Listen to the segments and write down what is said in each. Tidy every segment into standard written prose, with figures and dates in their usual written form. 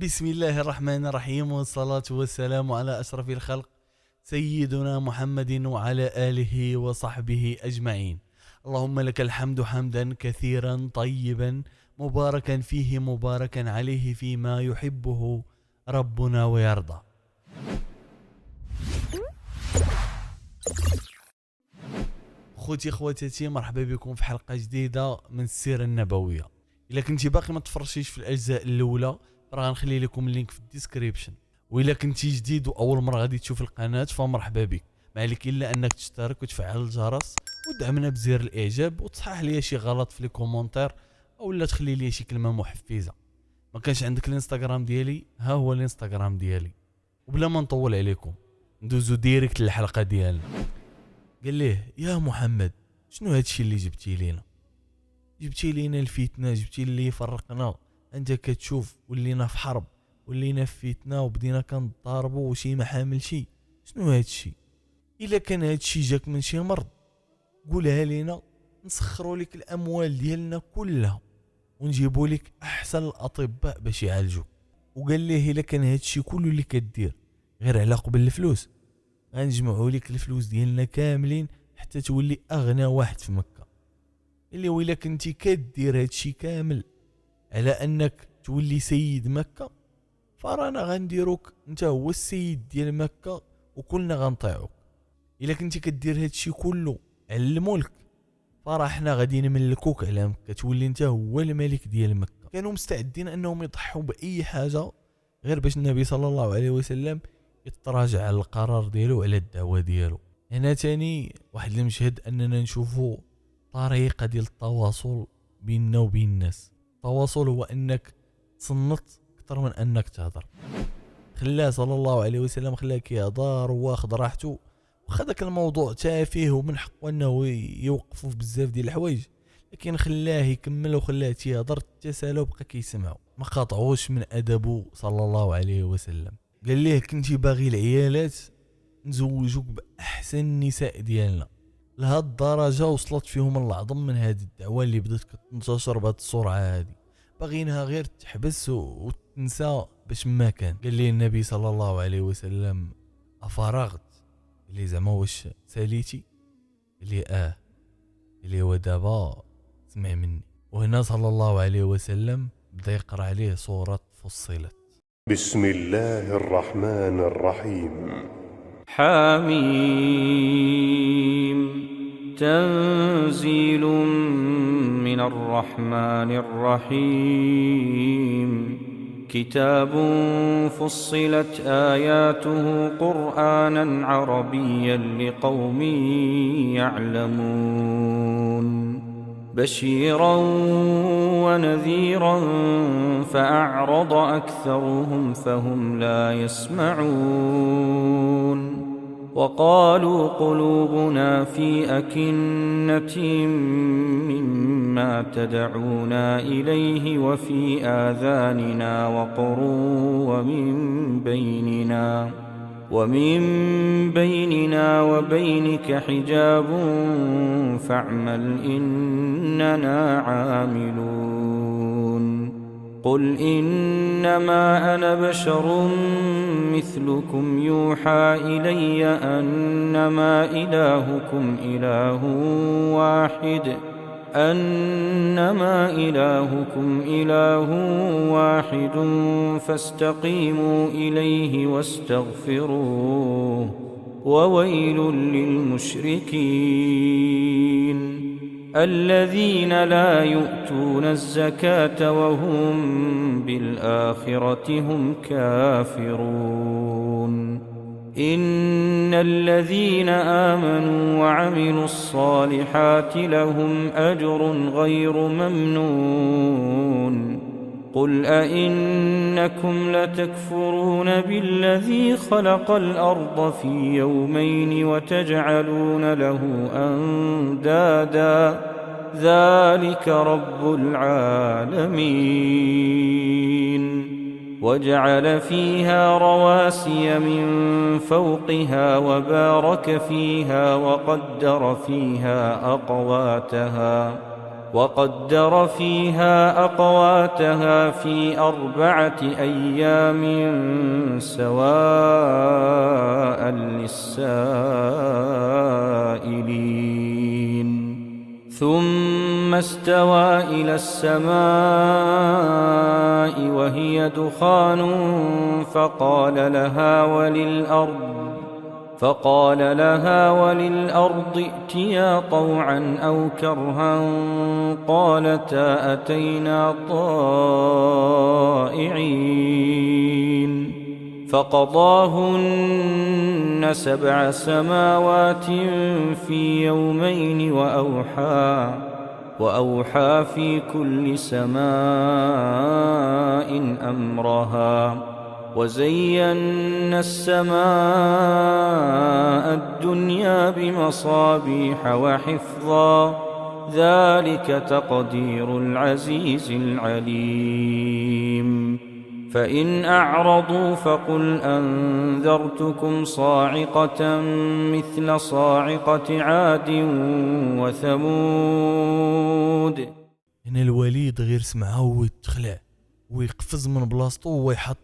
بسم الله الرحمن الرحيم، والصلاة والسلام على أشرف الخلق سيدنا محمد وعلى آله وصحبه أجمعين. اللهم لك الحمد حمدا كثيرا طيبا مباركا فيه مباركا عليه فيما يحبه ربنا ويرضى. خوتي خواتاتي، مرحبا بكم في حلقة جديدة من السيرة النبوية. إلا كنتي باقي ما تفرجتيش في الأجزاء الأولى راه غنخلي لكم اللينك في الديسكريبشن، وإلا كنتي جديد وأول مرة غادي تشوف القناة فمرحبا بك. ما عليك إلا أنك تشترك وتفعل الجرس ودعمنا بزر الإعجاب وتصحح لي شي غلط في لي كومونتير أو لا تخلي لي شي كلمة محفزة. ما كانش عندك الانستغرام ديالي؟ ها هو الانستغرام ديالي. وبلا ما نطول عليكم ندوزو ديريكت للحلقة ديالنا. قال ليه: يا محمد، شنو هادشي اللي جبتي لينا؟ جبتي لينا الفتنة، جبتي اللي يفرقنا. انت كتشوف ولينا في حرب، ولينا في فتنة، وبدينا كنضاربوا وشي ما حامل شي. شنو هادشي؟ الا كان هادشي جاك من شي مرض قولها لينا، نسخروا لك الاموال ديالنا كلها ونجيبوا لك احسن الاطباء باش يعالجوك. وقال ليه: الا كان هادشي كله اللي كدير غير على قبل الفلوس، غنجمعوا لك الفلوس ديالنا كاملين حتى تولي اغنى واحد في مكة. اللي وإلا كنتي كدير هادشي كامل على انك تولي سيد مكة، فرانا غنديروك انت هو السيد ديال مكة وكلنا غنطيعوك. الا كنتي كدير هادشي كله على الملك، فراه حنا غادي نملكوك على مكة، تولي انت هو الملك ديال مكة. كانوا مستعدين انهم يضحوا باي حاجة غير باش النبي صلى الله عليه وسلم يتراجع على القرار ديالو وعلى الدعوة ديالو. هنا تاني واحد المشهد اننا نشوفوا طريقة ديال التواصل بيننا وبين الناس. التواصل هو انك تصنت اكثر من انك تهضر. خلاه صلى الله عليه وسلم خلاه كيهضر واخذ راحته، واخا داك الموضوع تافه ومن حقه انه يوقفوا في بزاف ديال الحوايج، لكن خلاه يكمل وخلاه تيهضر حتى سالو بقى كيسمعوا، ما قاطعوش من ادبه صلى الله عليه وسلم. قال ليه: كنتي باغي العيالات نزوجوك باحسن النساء ديالنا. لهاد الدرجة وصلت فيهم العظم من هذه الدعوة اللي بدات كتنتشر بهذه السرعة هذه، باغينها غير تحبس وتنسى باش ما كان. قال لي النبي صلى الله عليه وسلم: افرغت؟ اللي زعما واش ساليتي؟ اللي اللي هو دابا سمع مني. وهنا صلى الله عليه وسلم بدا يقرأ عليه سورة فصلت. بسم الله الرحمن الرحيم. حميم. تنزيل من الرحمن الرحيم. كتاب فصلت آياته قرآنا عربيا لقوم يعلمون. بشيرا ونذيرا فأعرض أكثرهم فهم لا يسمعون. وقالوا قلوبنا في أكنة مما تدعونا إليه وفي آذاننا وقر ومن بيننا وبينك حجاب فاعمل إننا عاملون. قل إنما أنا بشر مثلكم يوحى إلي أنما إلهكم إله واحد فاستقيموا إليه واستغفروه وويل للمشركين الذين لا يؤتون الزكاة وهم بالآخرة هم كافرون. إن الذين آمنوا وعملوا الصالحات لهم أجر غير ممنون. قل أئنكم لتكفرون بالذي خلق الأرض في يومين وتجعلون له أندادا ذلك رب العالمين. وجعل فيها رواسي من فوقها وبارك فيها وقدر فيها أقواتها وقدر فيها أقواتها في 4 أيام سواء للسائلين ثم استوى إلى السماء وهي دخان فقال لها وللأرض ائتيا طوعا أو كرها قالتا أتينا طائعين فقضاهن 7 سماوات في يومين وأوحى في كل سماء أمرها وزينا السماء الدنيا بمصابيح وحفظا ذلك تقدير العزيز العليم فإن أعرضوا فقل أنذرتكم صاعقة مثل صاعقة عاد وثمود. هنا الوليد غير سمعه ويتخلع ويقفز من بلاصتو ويحط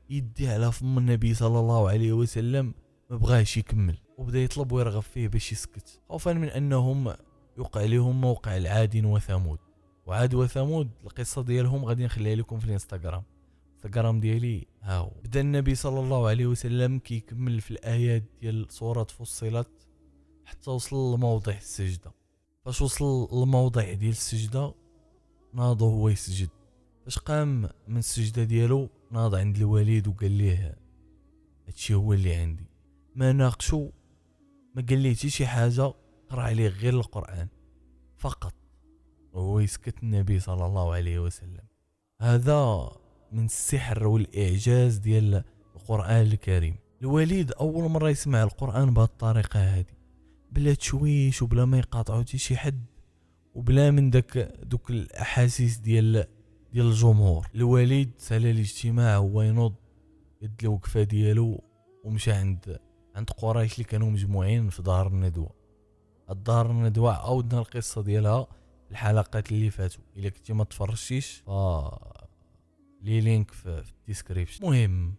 يدي على فم النبي صلى الله عليه وسلم، ما بغاش يكمل وبدا يطلب ويرغب فيه باش يسكت، خوفا من انهم يوقع لهم موقع العاد وثمود. وعاد وثمود القصه ديالهم غادي نخليها لكم في الانستغرام ديالي هاو. بدا النبي صلى الله عليه وسلم كيكمل في الايات ديال سوره فصلت حتى وصل لموضع السجده. فاش وصل للموضع ديال السجده ناض هو يسجد. فاش قام من السجده ديالو ناض عند الوليد وقال ليه هادشي هو اللي عندي. ما ناقشو، ما قال ليه حتى شي حاجه، قرا عليه غير القران فقط وهو يسكت النبي صلى الله عليه وسلم. هذا من السحر والاعجاز ديال القران الكريم. الوليد اول مره يسمع القران بهذه الطريقه هذه، بلا تشويش وبلا ما يقاطعو حتى شي حد وبلا من دوك الاحاسيس ديال الجمهور. الوليد سال الاجتماع هو ينوض يد الوقفه ديالو ومشى عند قريش اللي كانوا مجموعين في دار الندوه. الدار الندوه عاودنا القصه ديالها الحلقات اللي فاتوا، الا كنتي ما تفرجتيش لي لينك في الديسكريبشن. المهم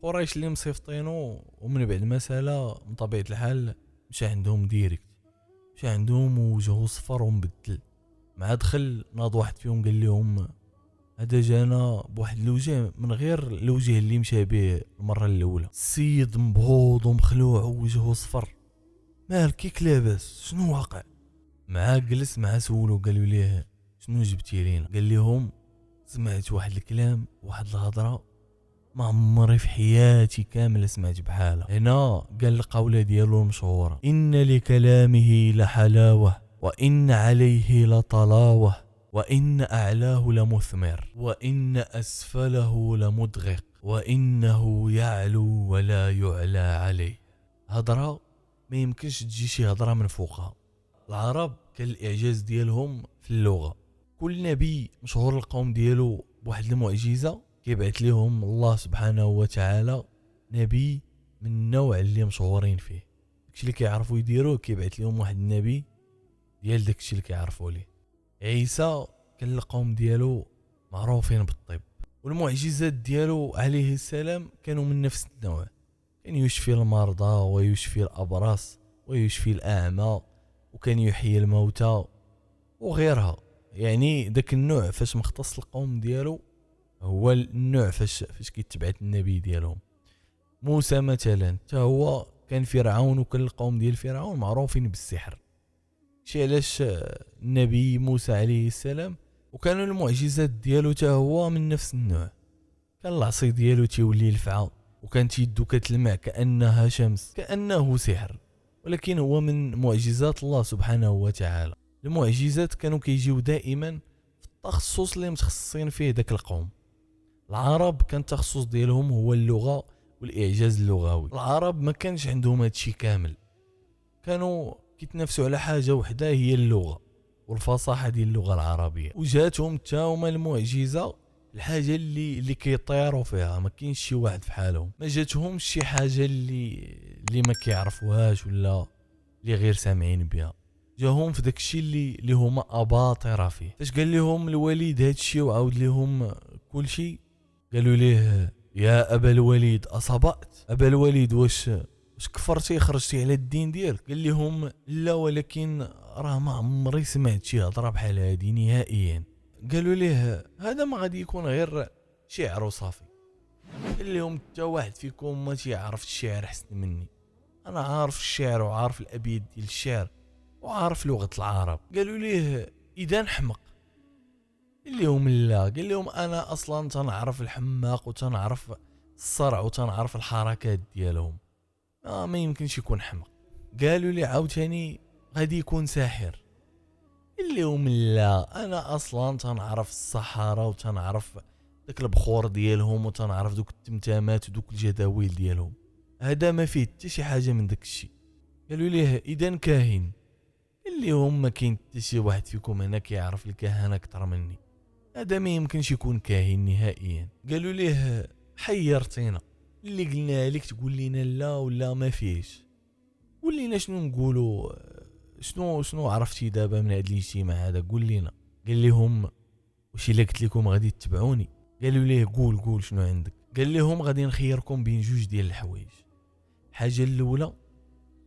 قريش اللي مصيفطينو ومن بعد مساله من طبيعه الحال مشى عندهم ديريكت، مشى عندهم وجهه صفر ومبدل. مع دخل ناض واحد فيهم قال لهم هذا جانا بواحد الوجه من غير الوجه اللي مشى به المره الاولى. السيد مبهوض ومخلوع ووجهه صفر. مالك كيك لاباس؟ شنو واقع؟ معاه جلس معاه سولو قالوا ليه شنو جبتي لينا؟ قال لهم سمعت واحد الكلام واحد الهضره ما عمري في حياتي كامل سمعت بحالها. هنا قال القوله ديالو المشهوره ان لكلامه لحلاوه وان عليه لطلاوه وإن أعلاه لمثمر وإن أسفله لمدغق وإنه يعلو ولا يعلى عليه. هضرة ما يمكنش تجي شي هضرة من فوقها. العرب كان الإعجاز ديالهم في اللغة. كل نبي مشهور القوم ديالو بواحد المعجزة كيبعث لهم الله سبحانه وتعالى نبي من النوع اللي مشهورين فيه. داكشي اللي كيعرفوا يديروه كيبعث لهم واحد النبي ديال داكشي اللي كيعرفوا ليه. عيسى كان القوم ديالو معروفين بالطب، والمعجزات ديالو عليه السلام كانوا من نفس النوع. كان يشفي المرضى ويشفي الأبرص ويشفي الأعمى وكان يحيي الموتى وغيرها. يعني داك النوع فاش مختص القوم ديالو هو النوع فاش كيتبعت النبي ديالهم. موسى مثلا حتى هو كان فرعون وكان القوم ديال فرعون معروفين بالسحر. شي علاش النبي موسى عليه السلام وكانوا المعجزات ديالو حتى هو من نفس النوع. كان العصي ديالو تيولي الفعا وكانت يدو كتلمع كأنها شمس كأنه سحر، ولكن هو من معجزات الله سبحانه وتعالى. المعجزات كانوا كيجيو دائما في التخصص اللي متخصصين فيه داك القوم. العرب كان التخصص ديالهم هو اللغة والإعجاز اللغوي. العرب ما كانش عندهم هادشي كامل، كانوا كيتنافسوا على حاجة وحدة هي اللغة والفصاحة ديال اللغة العربية. وجاتهم تا هما المعجزة الحاجة اللي كيطيروا فيها، ما كاينش شي واحد في حالهم. ما جاتهمش شي حاجة اللي ما كيعرفوهاش ولا اللي غير سامعين بها. جاهم في داك الشيء اللي هما اباطره فيه. فاش قال لهم الوليد هذا الشيء وعاود لهم كل شيء، قالوا ليه يا ابا الوليد اصبأت. ابا الوليد واش كفرتي خرجتي على الدين ديالك؟ قال لهم لا، ولكن راه ما عمري سمعت شي هضره بحال هذه نهائيا. قالوا ليه هذا ما غادي يكون غير شعر وصافي. قال لهم حتى واحد فيكم ما تيعرف الشعر احسن مني، انا عارف الشعر وعارف الابيات ديال الشعر وعارف لغه العرب. قالوا ليه اذا حمق. قال لهم لا، قال لهم انا اصلا تنعرف الحماق وتنعرف الصرع وتنعرف الحركات ديالهم، ما يمكنش يكون حمق. قالوا لي عاوتاني غادي يكون ساحر. قال لهم لا، انا اصلا تنعرف الصحراء وتنعرف داك البخور ديالهم وتنعرف دوك التمتامات ودوك الجداول ديالهم، هذا ما فيه حتى شي حاجه من داك الشيء. قالوا ليه اذا كاهن. قال لهم ما كاين حتى شي واحد فيكم هنا كيعرف الكهنه اكثر مني، هذا ما يمكنش يكون كاهن نهائيا. قالوا ليه حيرتينا، اللي قلنا لك تقول لنا لا ولا ما فيش، قول لنا شنو نقولوا، شنو عرفتي دابا من هذا الاجتماع هذا، قول لنا. قال لهم واش الا قلت لكم غادي تتبعوني؟ قالوا ليه قول شنو عندك. قال لهم غادي نخيركم بين جوج ديال الحوايج، الحاجه الاولى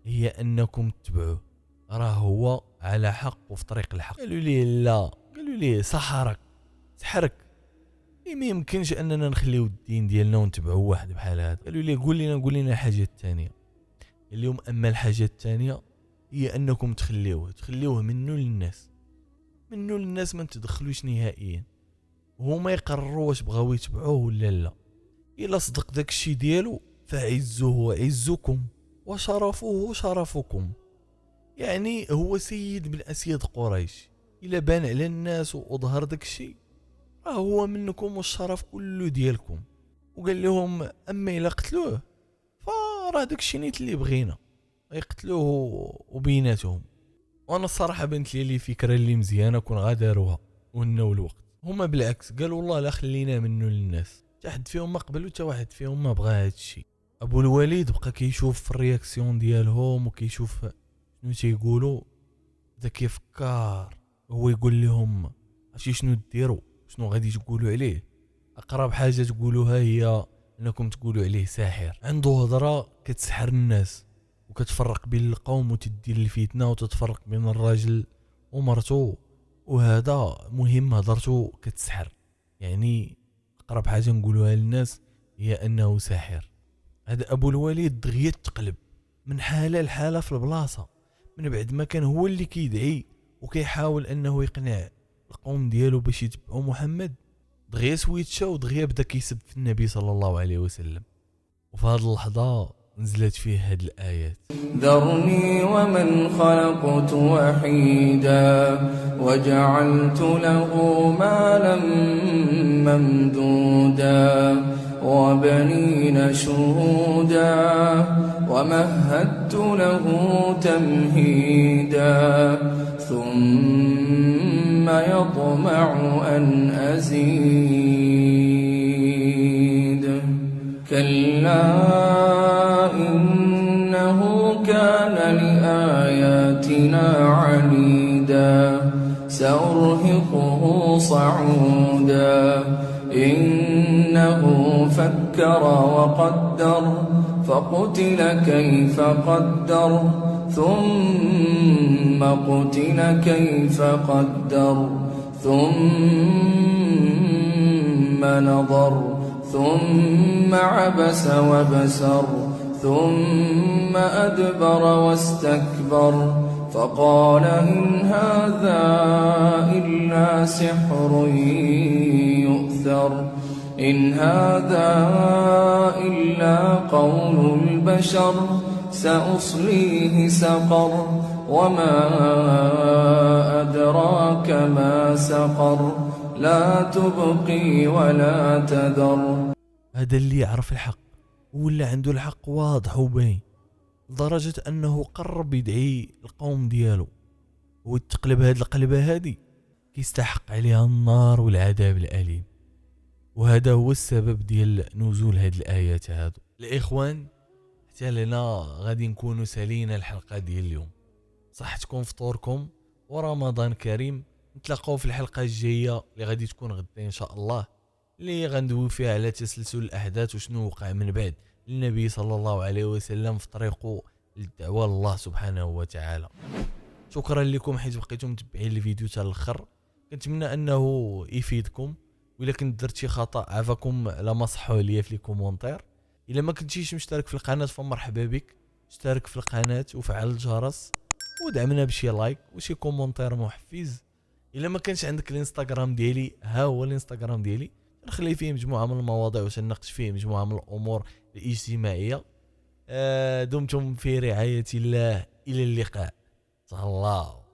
هي انكم تتبعوه، راه هو على حق وفي طريق الحق. قالوا ليه لا، قالوا ليه سحرك ما يمكنش اننا نخليو الدين ديالنا ونتبعوا واحد بحال هذا. قالوا ليه قول لنا الحاجه الثانيه. قال لهم اما الحاجه الثانيه هي انكم تخليوه منه للناس ما تدخلوش نهائيا، وهما يقرروا واش بغاو يتبعوه ولا لا. الا صدق داك الشيء ديالو فعزوه وعزكم وشرفوه شرفكم، يعني هو سيد من اسياد قريش. الا بان على الناس وظهر داك الشيء راه هو منكم والشرف كله ديالكم. وقال لهم اما الا قتلوه فراه داك الشيء نيت اللي بغينا يقتلوه وبيناتهم. وانا الصراحه بنت لي فكره اللي مزيانه كون غادروها وناو الوقت. هما بالعكس قالوا والله لا خلينا منه للناس، حتى حد فيهم ما قبل وحتى واحد فيهم ما بغى هذا الشيء. ابو الوليد بقى كيشوف في الرياكسيون ديالهم وكيشوف شنو تيقولوا، بدا كيفكر هو يقول لهم عرفتي شنو ديروا، شنو غادي تقولوا عليه. اقرب حاجه تقولوها هي انكم تقولوا عليه ساحر، عنده هضره كتسحر الناس وكتفرق بين القوم وتدير الفتنه وتتفرق بين الراجل ومرته، وهذا مهم هضرته كتسحر. يعني اقرب حاجه نقولوها للناس هي انه ساحر. هذا ابو الوليد دغيا تقلب من حاله لحاله في البلاصه، من بعد ما كان هو اللي كيدعي وكيحاول انه يقنع القوم ديالو باش يتبعوا محمد، دغيا سويتشا ودغيا بدا كيسب في النبي صلى الله عليه وسلم. وفي هذه اللحظه نزلت فيه هذه الايات: ذرني ومن خلقت وحيدا وجعلت له مالا ممدودا وبنين شهودا ومهدت له تمهيدا ثم يطمع أن أزيد كلا إنه كان لآياتنا عنيدا سأرهقه صعودا إنه فكر وقدر فقتل كيف قدر ثم قتل كيف قدر ثم نظر ثم عبس وبسر ثم أدبر واستكبر فقال إن هذا إلا سحر يؤثر إن هذا إلا قول البشر سأصليه سقر وما أدراك ما سقر لا تبقي ولا تذر. هذا اللي يعرف الحق ولا عنده الحق واضح وباين لدرجة أنه قرب يدعي القوم ديالو ويتقلب هذه القلبة هذه كيستحق عليها النار والعذاب الأليم. وهذا هو السبب ديال نزول هذه الآيات هذو. الإخوان حتى لنا غادي نكونوا سالينا الحلقة ديال اليوم، صحتكم فطوركم ورمضان كريم. نتلاقاو في الحلقه الجايه اللي غادي تكون غدا ان شاء الله، اللي غندوي فيها على تسلسل الاحداث وشنو وقع من بعد النبي صلى الله عليه وسلم في طريقه للدعوه لله سبحانه وتعالى. شكرا لكم حيت بقيتم متبعين الفيديو حتى الاخر. كنتمنى انه يفيدكم، وإلا كنت درت شي خطا عافاكم على ما صحوا ليا في لي كومونتير. الا ما كنتيش مشترك في القناه فمرحبا بك، اشترك في القناه وفعل الجرس ودعمنا بشي لايك وشي كومونتير محفز. الا ما كانش عندك الانستغرام ديالي، ها هو الانستغرام ديالي، نخلي فيه مجموعه من المواضيع وتناقش فيه مجموعه من الامور الاجتماعيه. دمتم في رعايه الله، الى اللقاء. تهلاو.